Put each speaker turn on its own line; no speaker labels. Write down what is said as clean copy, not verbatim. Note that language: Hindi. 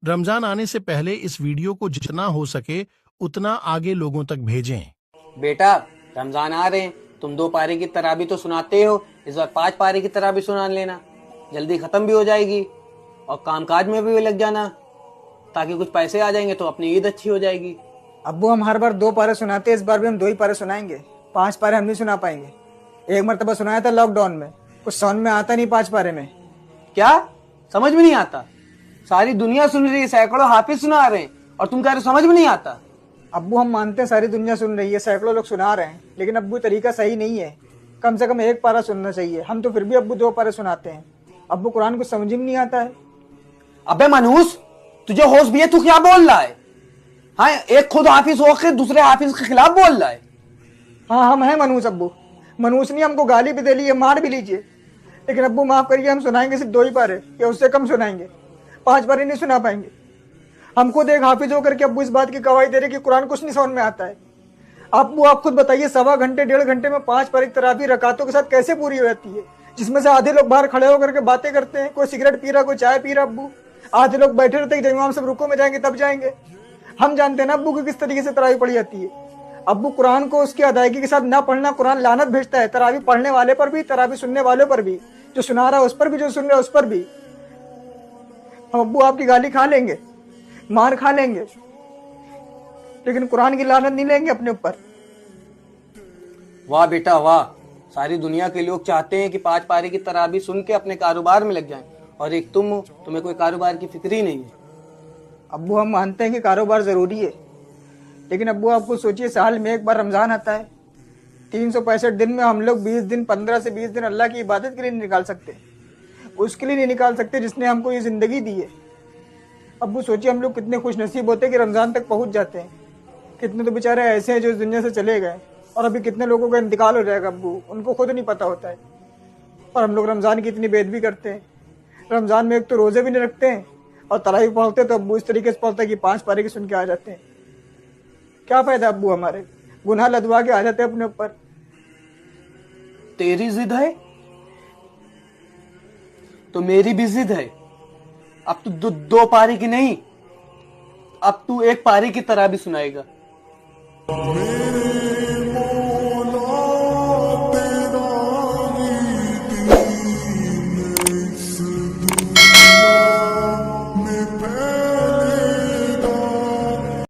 रमजान आने से पहले इस वीडियो को जितना हो सके उतना आगे लोगों तक भेजें।
बेटा, रमजान आ रहे हैं, तुम 2 पारी की तराबी तो सुनाते हो, इस बार 5 पारी की तराबी सुना लेना, जल्दी खत्म भी हो जाएगी और कामकाज में भी लग जाना, ताकि कुछ पैसे आ जाएंगे तो अपनी ईद अच्छी हो जाएगी।
अब्बू हम हर बार 2 पारे सुनाते हैं, इस बार भी हम 2 ही पारे सुनाएंगे। 5 पारे हम नहीं सुना पाएंगे। एक मरतबा सुनाया था लॉकडाउन में, कुछ समझ में आता नहीं 5 पारे में।
क्या समझ में नहीं आता? सारी दुनिया सुन रही है, सैकड़ों हाफिज सुना रहे हैं और तुम कह रहे हो समझ में नहीं आता।
अब्बू हम मानते हैं सारी दुनिया सुन रही है, सैकड़ों लोग सुना रहे हैं, लेकिन अब्बू तरीका सही नहीं है। कम से कम 1 पारा सुनना चाहिए। हम तो फिर भी अब्बू 2 पारे सुनाते हैं। अब्बू कुरान को समझ ही नहीं आता है।
अबे मनहूस, तुझे होश भी है? तू क्या बोल रहा है? हाँ, एक खुद हाफिज होकर दूसरे हाफिज के खिलाफ बोल रहा है।
हाँ हम हैं मनहूस अब्बू। मनहूस नहीं, हमको गाली भी दे लीजिए, मार भी लीजिए, लेकिन अब्बू माफ करिए, हम सुनाएंगे सिर्फ 2 ही पारे या उससे कम सुनाएंगे। 5 पारे नहीं सुना पाएंगे। हमको देख हाफिज होकर के अब्बू इस बात की गवाही दे रहे कि कुरान कुछ नहीं समझ में आता है। अब्बू आप खुद बताइए, 1.25 घंटे 1.5 घंटे में 5 पारे की तराबी रकातों के साथ कैसे पूरी हो जाती है, जिसमें से आधे लोग बाहर खड़े होकर के बातें करते हैं, कोई सिगरेट पी रहा, कोई चाय पी रहा। अब्बू आधे लोग बैठे रहते हैं, जब इमाम सब रुको में जाएंगे तब जाएंगे। हम जानते हैं ना अब्बू की किस तरीके से तराबी पढ़ी जाती है। अब्बू कुरान को उसकी अदायगी के साथ ना पढ़ना, कुरान लानत भेजता है, तराबी पढ़ने वाले पर भी, तराबी सुनने वालों पर भी, जो सुना रहा है उस पर भी, जो सुन रहा है उस पर भी। हम अब्बू आपकी गाली खा लेंगे, मार खा लेंगे, लेकिन कुरान की लानत नहीं लेंगे अपने ऊपर।
वाह बेटा वाह, सारी दुनिया के लोग चाहते हैं कि 5 पारी की तराबी सुन के अपने कारोबार में लग जाएं, और एक तुम हो, तुम्हें कोई कारोबार की फिक्र ही नहीं है।
अब्बू हम मानते हैं कि कारोबार जरूरी है, लेकिन अब्बू आपको सोचिए, साल में 1 बार रमजान आता है। 365 दिन में हम लोग 20 दिन, 15 से 20 दिन अल्लाह की इबादत के लिए नहीं निकाल सकते। उसके लिए नहीं निकाल सकते जिसने हमको ये जिंदगी दी है। अब्बू सोचिए, हम लोग कितने खुश नसीब होते हैं कि रमजान तक पहुंच जाते हैं। कितने तो बेचारे ऐसे हैं जो इस दुनिया से चले गए, और अभी कितने लोगों का इंतकाल हो जाएगा अब्बू, उनको खुद नहीं पता होता है। और हम लोग रमजान की इतनी बेदबी करते हैं। रमजान में एक तो रोजे भी नहीं रखते हैं, और तरावी पढ़ते तो अब्बू इस तरीके से पढ़ता है कि 5 पारे की सुन के आ जाते हैं। क्या फायदा अब्बू, हमारे गुनाह लदवा के आ जाते हैं अपने ऊपर।
तेरी जिद है तो मेरी भी जिद है। अब तू 2 पारी की नहीं, अब तू 1 पारी की तराबी सुनाएगा।